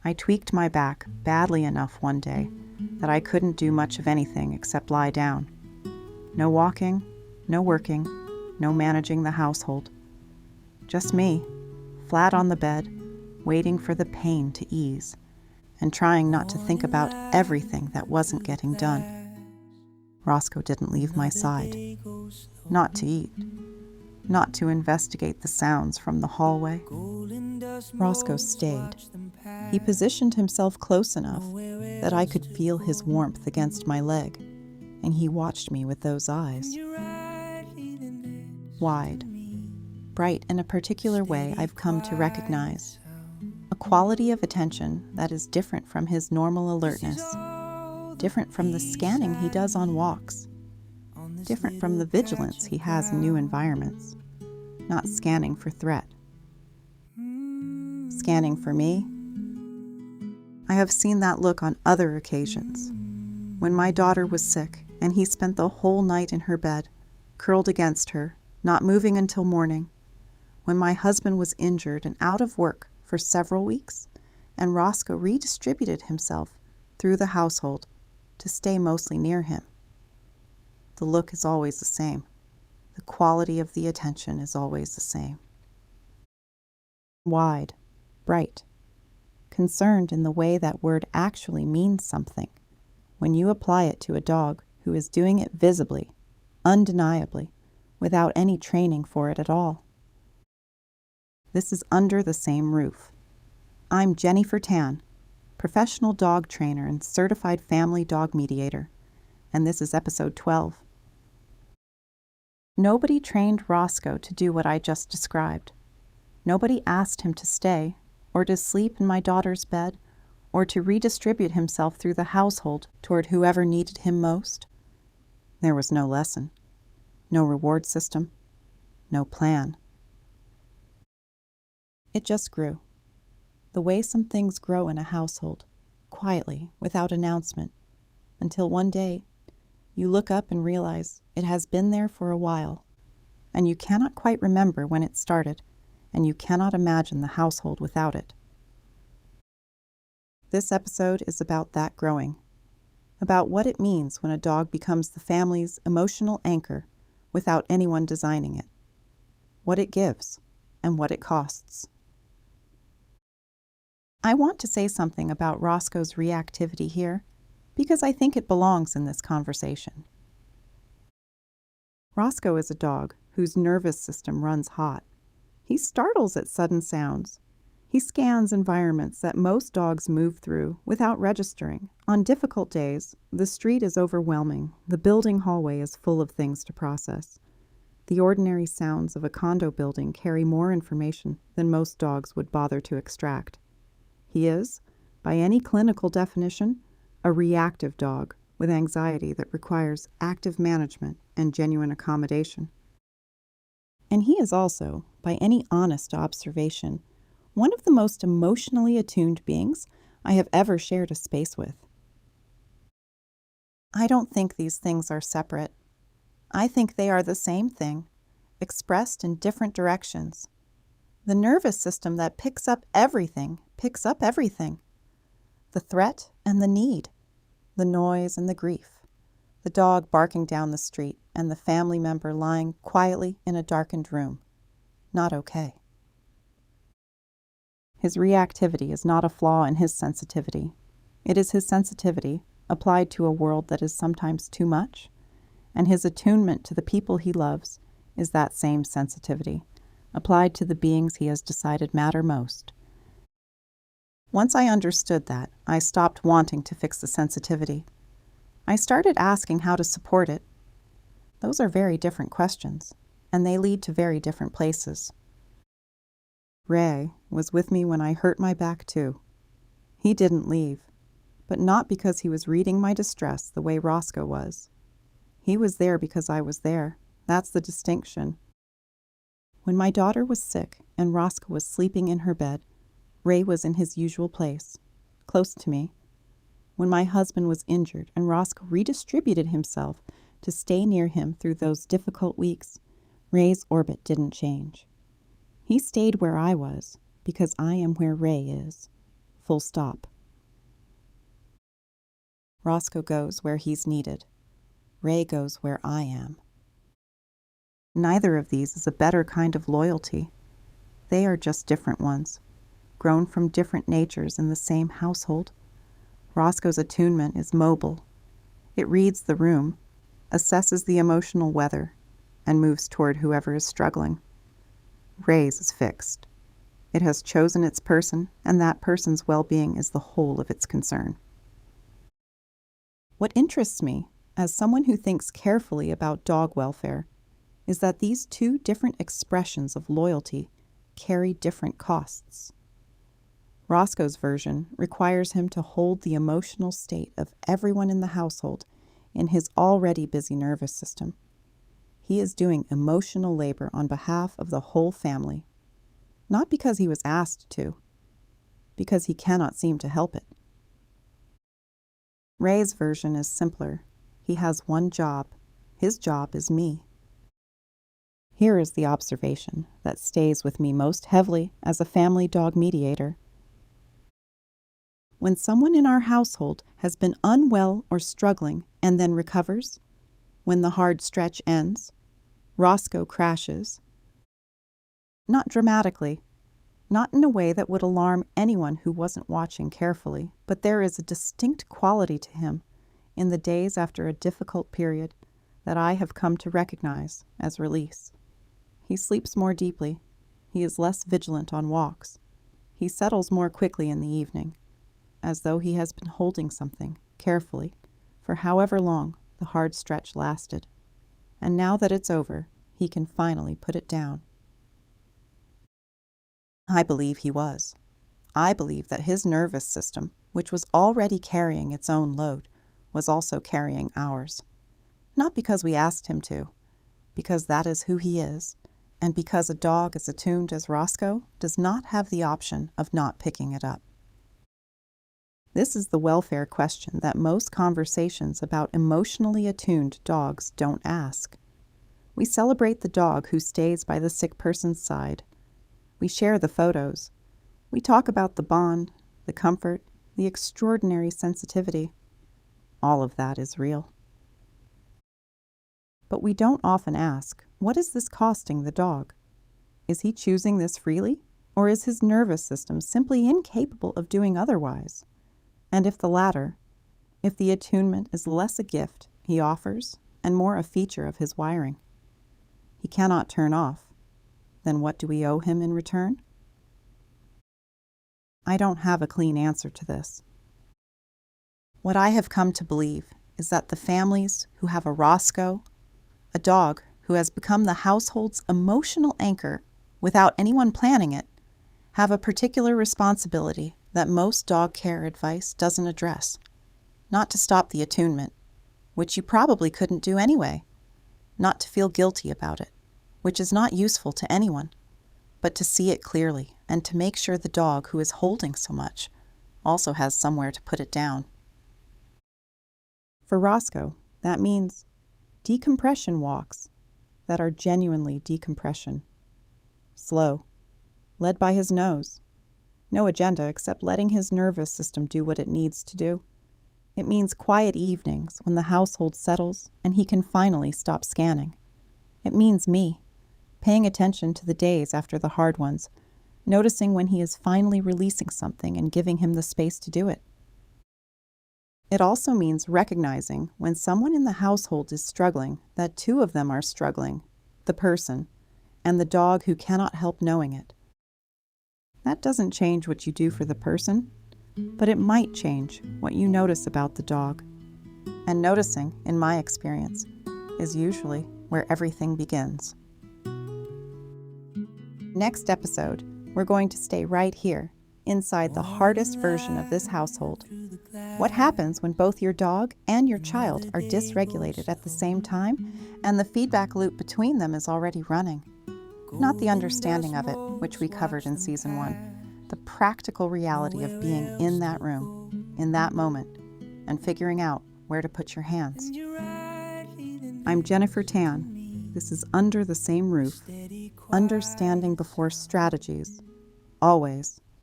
I tweaked my back badly enough one day that I couldn't do much of anything except lie down. No walking, no working, no managing the household. Just me, flat on the bed, waiting for the pain to ease, and trying not to think about everything that wasn't getting done. Rosco didn't leave my side. Not to eat. Not to investigate the sounds from the hallway. Rosco stayed. He positioned himself close enough that I could feel his warmth against my leg, and he watched me with those eyes. Wide, bright in a particular way I've come to recognize. A quality of attention that is different from his normal alertness, different from the scanning he does on walks, different from the vigilance he has in new environments, not scanning for threat. Scanning for me? I have seen that look on other occasions. When my daughter was sick and he spent the whole night in her bed, curled against her, not moving until morning. When my husband was injured and out of work for several weeks, and Rosco redistributed himself through the household to stay mostly near him. The look is always the same. The quality of the attention is always the same. Wide, bright, concerned in the way that word actually means something when you apply it to a dog who is doing it visibly, undeniably, without any training for it at all. This is under the same roof. I'm Jennifer Tan, professional dog trainer and certified family dog mediator, and this is episode 12. Nobody trained Rosco to do what I just described. Nobody asked him to stay, or to sleep in my daughter's bed, or to redistribute himself through the household toward whoever needed him most. There was no lesson, no reward system, no plan. It just grew. The way some things grow in a household, quietly, without announcement, until one day you look up and realize it has been there for a while, and you cannot quite remember when it started, and you cannot imagine the household without it. This episode is about that growing, about what it means when a dog becomes the family's emotional anchor without anyone designing it, what it gives, and what it costs. I want to say something about Rosco's reactivity here, because I think it belongs in this conversation. Rosco is a dog whose nervous system runs hot. He startles at sudden sounds. He scans environments that most dogs move through without registering. On difficult days, the street is overwhelming. The building hallway is full of things to process. The ordinary sounds of a condo building carry more information than most dogs would bother to extract. He is, by any clinical definition, a reactive dog with anxiety that requires active management and genuine accommodation. And he is also, by any honest observation, one of the most emotionally attuned beings I have ever shared a space with. I don't think these things are separate. I think they are the same thing, expressed in different directions. The nervous system that picks up everything. The threat and the need, the noise and the grief, the dog barking down the street and the family member lying quietly in a darkened room. Not okay. His reactivity is not a flaw in his sensitivity. It is his sensitivity applied to a world that is sometimes too much, and his attunement to the people he loves is that same sensitivity, applied to the beings he has decided matter most. Once I understood that, I stopped wanting to fix the sensitivity. I started asking how to support it. Those are very different questions, and they lead to very different places. Ray was with me when I hurt my back too. He didn't leave, but not because he was reading my distress the way Rosco was. He was there because I was there. That's the distinction. When my daughter was sick and Rosco was sleeping in her bed, Ray was in his usual place, close to me. When my husband was injured and Rosco redistributed himself to stay near him through those difficult weeks, Ray's orbit didn't change. He stayed where I was because I am where Ray is, Full stop. Rosco goes where he's needed. Ray goes where I am. Neither of these is a better kind of loyalty. They are just different ones, grown from different natures in the same household. Rosco's attunement is mobile. It reads the room, assesses the emotional weather, and moves toward whoever is struggling. Ray's is fixed. It has chosen its person, and that person's well-being is the whole of its concern. What interests me, as someone who thinks carefully about dog welfare, is that these two different expressions of loyalty carry different costs. Rosco's version requires him to hold the emotional state of everyone in the household in his already busy nervous system. He is doing emotional labor on behalf of the whole family, not because he was asked to, because he cannot seem to help it. Ray's version is simpler. He has one job. His job is me. Here is the observation that stays with me most heavily as a family dog mediator. When someone in our household has been unwell or struggling and then recovers, when the hard stretch ends, Rosco crashes. Not dramatically, not in a way that would alarm anyone who wasn't watching carefully, but there is a distinct quality to him in the days after a difficult period that I have come to recognize as release. He sleeps more deeply. He is less vigilant on walks. He settles more quickly in the evening, as though he has been holding something carefully for however long the hard stretch lasted. And now that it's over, he can finally put it down. I believe he was. I believe that his nervous system, which was already carrying its own load, was also carrying ours. Not because we asked him to, because that is who he is, and because a dog as attuned as Rosco does not have the option of not picking it up. This is the welfare question that most conversations about emotionally attuned dogs don't ask. We celebrate the dog who stays by the sick person's side. We share the photos. We talk about the bond, the comfort, the extraordinary sensitivity. All of that is real. But we don't often ask, what is this costing the dog? Is he choosing this freely, or is his nervous system simply incapable of doing otherwise? And if the latter, if the attunement is less a gift he offers and more a feature of his wiring, he cannot turn off, then what do we owe him in return? I don't have a clean answer to this. What I have come to believe is that the families who have a Rosco, a dog who has become the household's emotional anchor without anyone planning it, have a particular responsibility that most dog care advice doesn't address. Not to stop the attunement, which you probably couldn't do anyway. Not to feel guilty about it, which is not useful to anyone, but to see it clearly and to make sure the dog who is holding so much also has somewhere to put it down. For Rosco, that means decompression walks that are genuinely decompression. Slow, led by his nose. No agenda except letting his nervous system do what it needs to do. It means quiet evenings when the household settles and he can finally stop scanning. It means me, paying attention to the days after the hard ones, noticing when he is finally releasing something and giving him the space to do it. It also means recognizing when someone in the household is struggling that two of them are struggling, the person and the dog who cannot help knowing it. That doesn't change what you do for the person, but it might change what you notice about the dog. And noticing, in my experience, is usually where everything begins. Next episode, we're going to stay right here, inside the hardest version of this household. What happens when both your dog and your child are dysregulated at the same time, and the feedback loop between them is already running? Not the understanding of it, which we covered in Season 1, the practical reality of being in that room, in that moment, and figuring out where to put your hands. I'm Jennifer Tan. This is Under the Same Roof, understanding before strategies, always